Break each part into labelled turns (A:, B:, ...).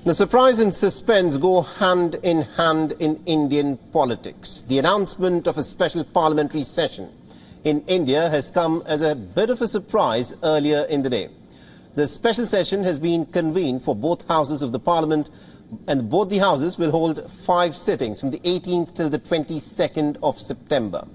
A: The surprise and suspense go hand in hand in Indian politics. The announcement of a special parliamentary session in India has come as a bit of a surprise earlier in the day. The special session has been convened for both houses of the parliament, and both the houses will hold 5 sittings from the 18th till the 22nd of September.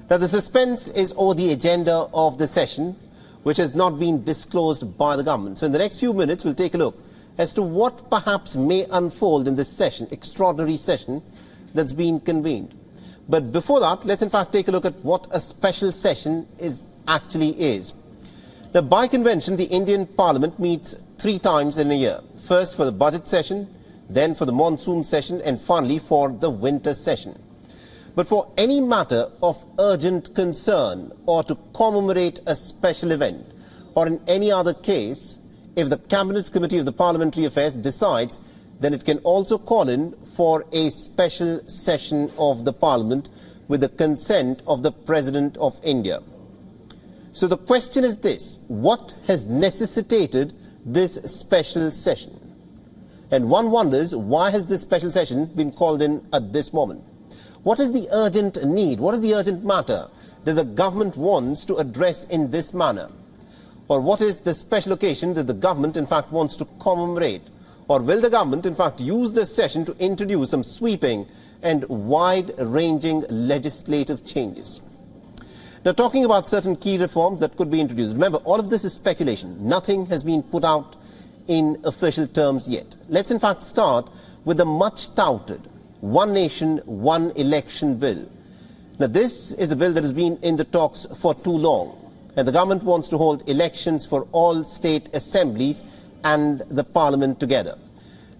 A: Now, the suspense is over the agenda of the session, which has not been disclosed by the government. So in the next few minutes, we'll take a look as to what perhaps may unfold in this session, extraordinary session that's been convened. But before that, let's in fact take a look at what a special session actually is. Now, by convention, the Indian Parliament meets 3 times in a year. First for the budget session, then for the monsoon session, and finally for the winter session. But for any matter of urgent concern or to commemorate a special event, or in any other case, if the Cabinet Committee of the Parliamentary Affairs decides, then it can also call in for a special session of the Parliament with the consent of the President of India. So the question is this: what has necessitated this special session? And one wonders, why has this special session been called in at this moment? What is the urgent need? What is the urgent matter that the government wants to address in this manner? Or what is the special occasion that the government in fact wants to commemorate? Or will the government in fact use this session to introduce some sweeping and wide-ranging legislative changes? Now, talking about certain key reforms that could be introduced. Remember, all of this is speculation. Nothing has been put out in official terms yet. Let's in fact start with the much-touted One Nation, One Election bill. Now, this is a bill that has been in the talks for too long. And the government wants to hold elections for all state assemblies and the parliament together.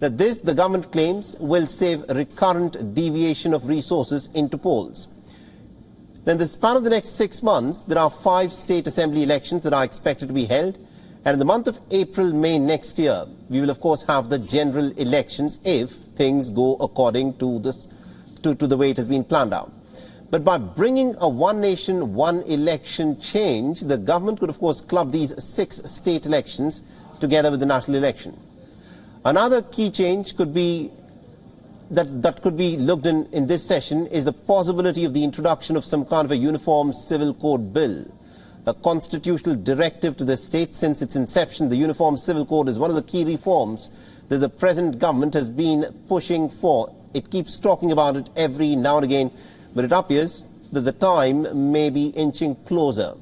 A: Now, this, the government claims, will save recurrent deviation of resources into polls. Now, in the span of the next 6 months, there are 5 state assembly elections that are expected to be held. And in the month of April, May next year, we will of course have the general elections if things go according to the way it has been planned out. But by bringing a One Nation, One Election change, the government could of course club these 6 state elections together with the national election. Another key change could be that could be looked in this session is the possibility of the introduction of some kind of a uniform civil code bill, a constitutional directive to the state. Since its inception, the Uniform Civil Code is one of the key reforms that the present government has been pushing for. It keeps talking about it every now and again, but it appears that the time may be inching closer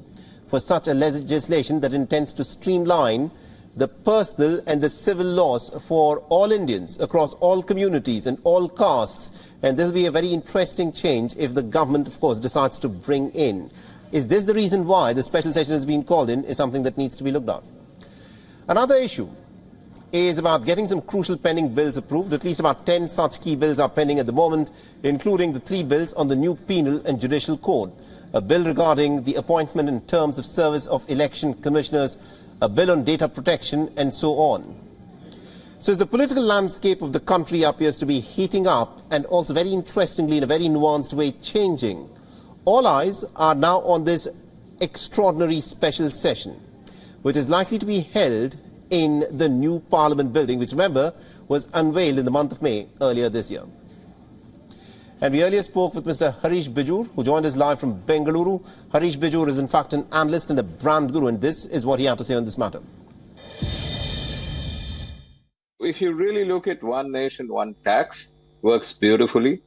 A: for such a legislation that intends to streamline the personal and the civil laws for all Indians across all communities and all castes. And this will be a very interesting change if the government, of course, decides to bring in. Is this the reason why the special session has been called in? Is something that needs to be looked at. Another issue is about getting some crucial pending bills approved. At least about 10 such key bills are pending at the moment, including the 3 bills on the new penal and judicial code, a bill regarding the appointment and terms of service of election commissioners, a bill on data protection, and so on. So as the political landscape of the country appears to be heating up and also very interestingly in a very nuanced way changing, all eyes are now on this extraordinary special session, which is likely to be held in the new Parliament building, which, remember, was unveiled in the month of May earlier this year. And we earlier spoke with Mr. Harish Bijur, who joined us live from Bengaluru. Harish Bijur is in fact an analyst and a brand guru, and this is what he had to say on this matter.
B: If you really look at One Nation, One Tax, works beautifully.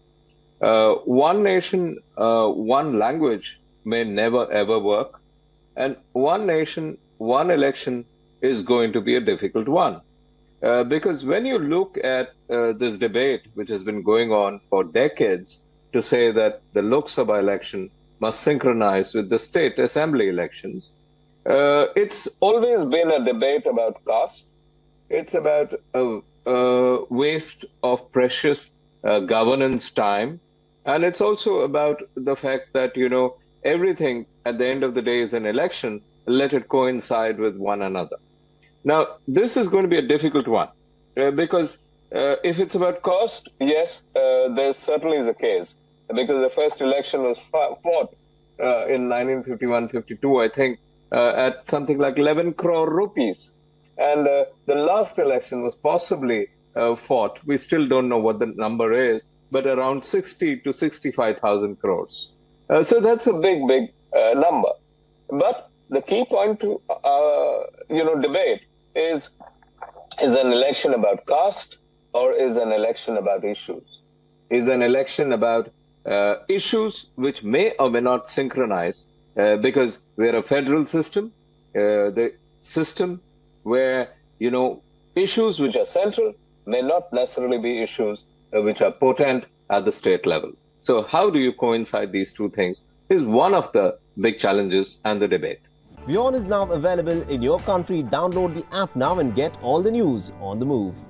B: One Nation, One Language may never ever work. And One Nation, One Election is going to be a difficult one. Because when you look at this debate, which has been going on for decades, to say that the Lok Sabha election must synchronize with the state assembly elections, it's always been a debate about caste. It's about a waste of precious governance time. And it's also about the fact that, everything at the end of the day is an election, let it coincide with one another. Now, this is going to be a difficult one because if it's about cost, yes, there certainly is a case, because the first election was fought in 1951-52, I think, at something like 11 crore rupees. And the last election was possibly fought. We still don't know what the number is, but around 60 to 65,000 crores. So that's a big, big number. But the key point to debate is an election about caste or is an election about issues? Is an election about issues which may or may not synchronize because we're a federal system, the system where, issues which are central may not necessarily be issues which are potent at the state level. So how do you coincide these two things is one of the big challenges and the debate.
A: WION is now available in your country. Download the app now and get all the news on the move.